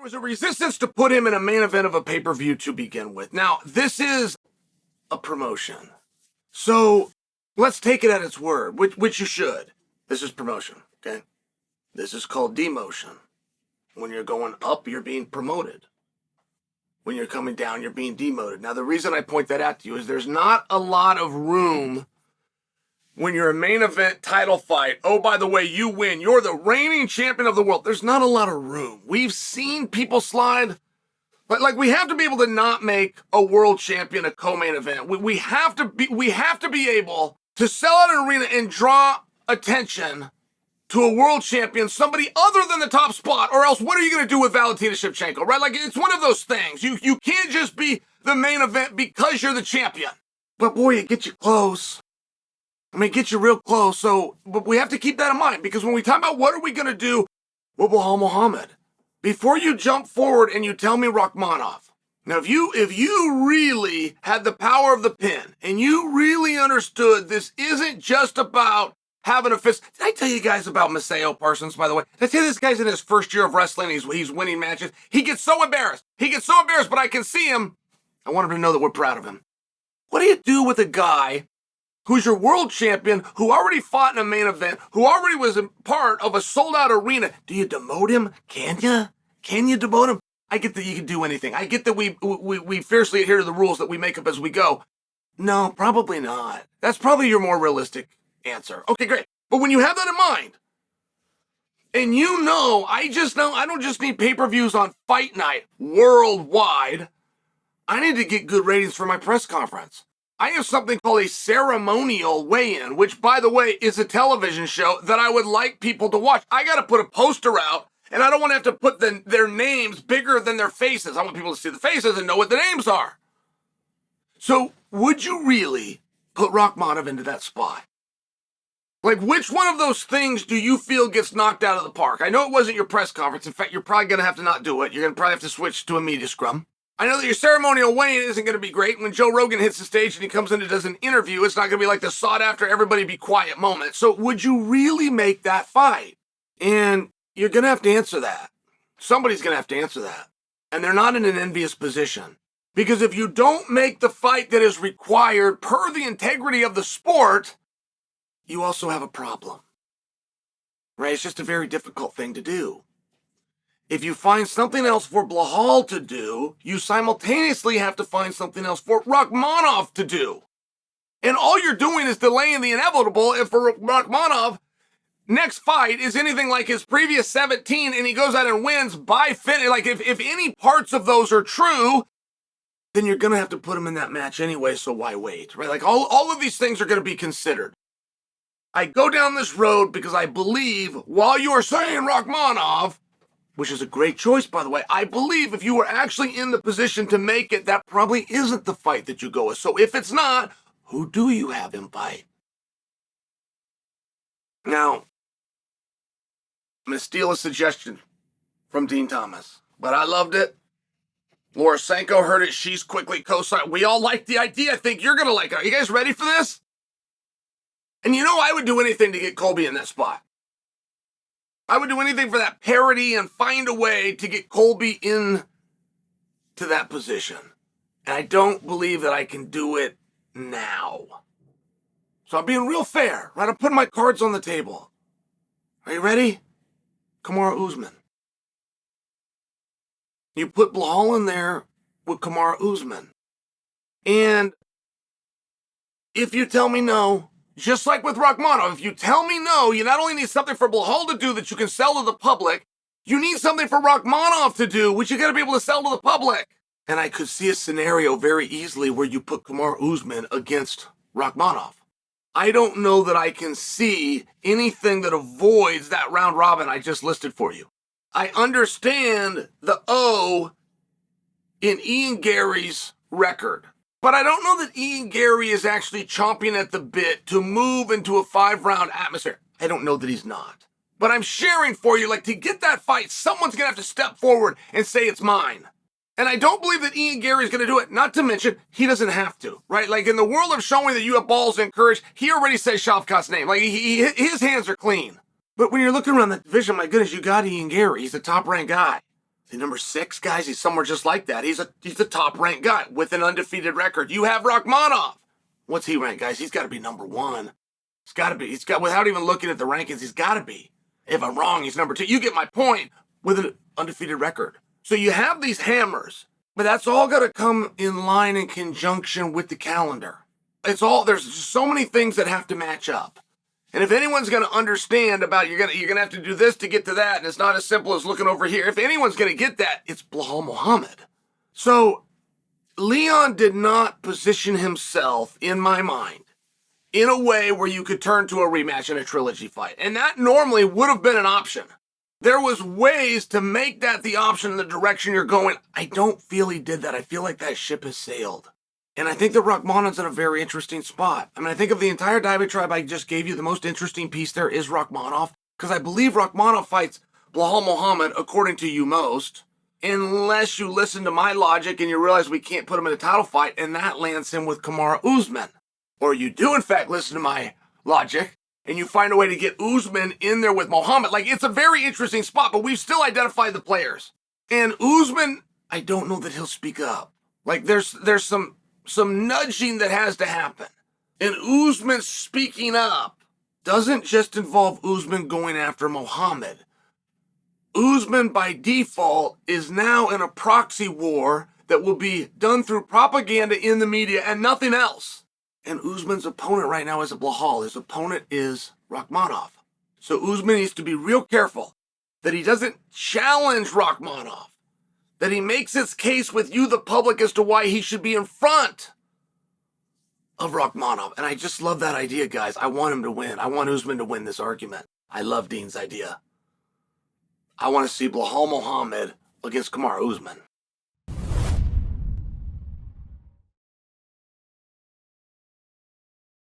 was a resistance to put him in a main event of a pay-per-view to begin with. Now, this is a promotion. So let's take it at its word, which you should. This is promotion, okay? This is called demotion. When you're going up, you're being promoted. When you're coming down, you're being demoted. Now, the reason I point that out to you is there's not a lot of room when you're a main event title fight. Oh, by the way, you win. You're the reigning champion of the world. There's not a lot of room. We've seen people slide. But like, we have to be able to not make a world champion a co-main event. We have to be able to sell out an arena and draw attention to a world champion, somebody other than the top spot, or else what are you going to do with Valentina Shevchenko, right? Like, it's one of those things. You can't just be the main event because you're the champion. But boy, it gets you close. I mean, it gets you real close. But we have to keep that in mind, because when we talk about what are we going to do with Belal Muhammad, before you jump forward and you tell me Rakhmonov, now if you really had the power of the pen and you really understood this isn't just about having a fist. Did I tell you guys about Maseo Parsons, by the way? Did I tell you this guy's in his first year of wrestling? He's winning matches. He gets so embarrassed. But I can see him. I want him to know that we're proud of him. What do you do with a guy who's your world champion, who already fought in a main event, who already was a part of a sold-out arena? Do you demote him? Can you? Can you demote him? I get that you can do anything. I get that we fiercely adhere to the rules that we make up as we go. No, probably not. That's probably your more realistic answer. Okay, great. But when you have that in mind, and I don't just need pay-per-views on Fight Night worldwide. I need to get good ratings for my press conference. I have something called a ceremonial weigh-in, which, by the way, is a television show that I would like people to watch. I got to put a poster out, and I don't want to have to put their names bigger than their faces. I want people to see the faces and know what the names are. So, would you really put Rakhmonov into that spot? Like, which one of those things do you feel gets knocked out of the park? I know it wasn't your press conference. In fact, you're probably going to have to not do it. You're going to probably have to switch to a media scrum. I know that your ceremonial weigh-in isn't going to be great. When Joe Rogan hits the stage and he comes in and does an interview, it's not going to be like the sought-after everybody be quiet moment. So would you really make that fight? And you're going to have to answer that. Somebody's going to have to answer that. And they're not in an envious position. Because if you don't make the fight that is required per the integrity of the sport, you also have a problem. Right? It's just a very difficult thing to do. If you find something else for Belal to do, you simultaneously have to find something else for Rakhmonov to do. And all you're doing is delaying the inevitable. If for Rakhmonov, next fight is anything like his previous 17 and he goes out and wins by finish, like if any parts of those are true, then you're going to have to put him in that match anyway, so why wait, right? Like all of these things are going to be considered. I go down this road because I believe, while you are saying Rakhmonov, which is a great choice, by the way, I believe if you were actually in the position to make it, that probably isn't the fight that you go with. So if it's not, who do you have him fight? Now, I'm going to steal a suggestion from Dean Thomas, but I loved it. Laura Sanko heard it. She's quickly co-signed. We all like the idea. I think you're going to like it. Are you guys ready for this? And I would do anything to get Colby in that spot. I would do anything for that parity and find a way to get Colby in to that position. And I don't believe that I can do it now. So I'm being real fair, right? I'm putting my cards on the table. Are you ready? Kamaru Usman. You put Belal in there with Kamaru Usman. And if you tell me no, just like with Rakhmonov, if you tell me no, you not only need something for Belal to do that you can sell to the public, you need something for Rakhmonov to do, which you got to be able to sell to the public. And I could see a scenario very easily where you put Kamaru Usman against Rakhmonov. I don't know that I can see anything that avoids that round robin I just listed for you. I understand the O in Ian Gary's record. But I don't know that Ian Gary is actually chomping at the bit to move into a 5-round atmosphere. I don't know that he's not. But I'm sharing for you, like, to get that fight, someone's going to have to step forward and say it's mine. And I don't believe that Ian Gary's going to do it. Not to mention, he doesn't have to, right? Like, in the world of showing that you have balls and courage, he already says Shavkat's name. Like, his hands are clean. But when you're looking around that division, my goodness, you got Ian Gary. He's a top-ranked guy. See, number 6, guys, he's somewhere just like that. He's a top-ranked guy with an undefeated record. You have Rakhmonov. What's he ranked, guys? He's got to be number 1. He's got to be. Without even looking at the rankings, he's got to be. If I'm wrong, he's number 2. You get my point, with an undefeated record. So you have these hammers, but that's all got to come in line in conjunction with the calendar. There's just so many things that have to match up. And if anyone's going to understand about you're going to have to do this to get to that, and it's not as simple as looking over here. If anyone's going to get that, it's Belal Muhammad. So Leon did not position himself, in my mind, in a way where you could turn to a rematch in a trilogy fight. And that normally would have been an option. There was ways to make that the option in the direction you're going. I don't feel he did that. I feel like that ship has sailed. And I think that Rakhmonov's in a very interesting spot. I mean, I think of the entire diatribe I just gave you, the most interesting piece there is Rakhmonov, because I believe Rakhmonov fights Belal Muhammad, according to you most, unless you listen to my logic and you realize we can't put him in a title fight, and that lands him with Kamaru Usman. Or you do, in fact, listen to my logic, and you find a way to get Usman in there with Muhammad. Like, it's a very interesting spot, but we've still identified the players. And Usman, I don't know that he'll speak up. Like, there's some nudging that has to happen. And Usman speaking up doesn't just involve Usman going after Muhammad. Usman, by default, is now in a proxy war that will be done through propaganda in the media and nothing else. And Usman's opponent right now is Belal. His opponent is Rakhmonov. So Usman needs to be real careful that he doesn't challenge Rakhmonov, that he makes his case with you, the public, as to why he should be in front of Rakhmonov. And I just love that idea, guys. I want him to win. I want Usman to win this argument. I love Dean's idea. I want to see Belal Muhammad against Kamaru Usman.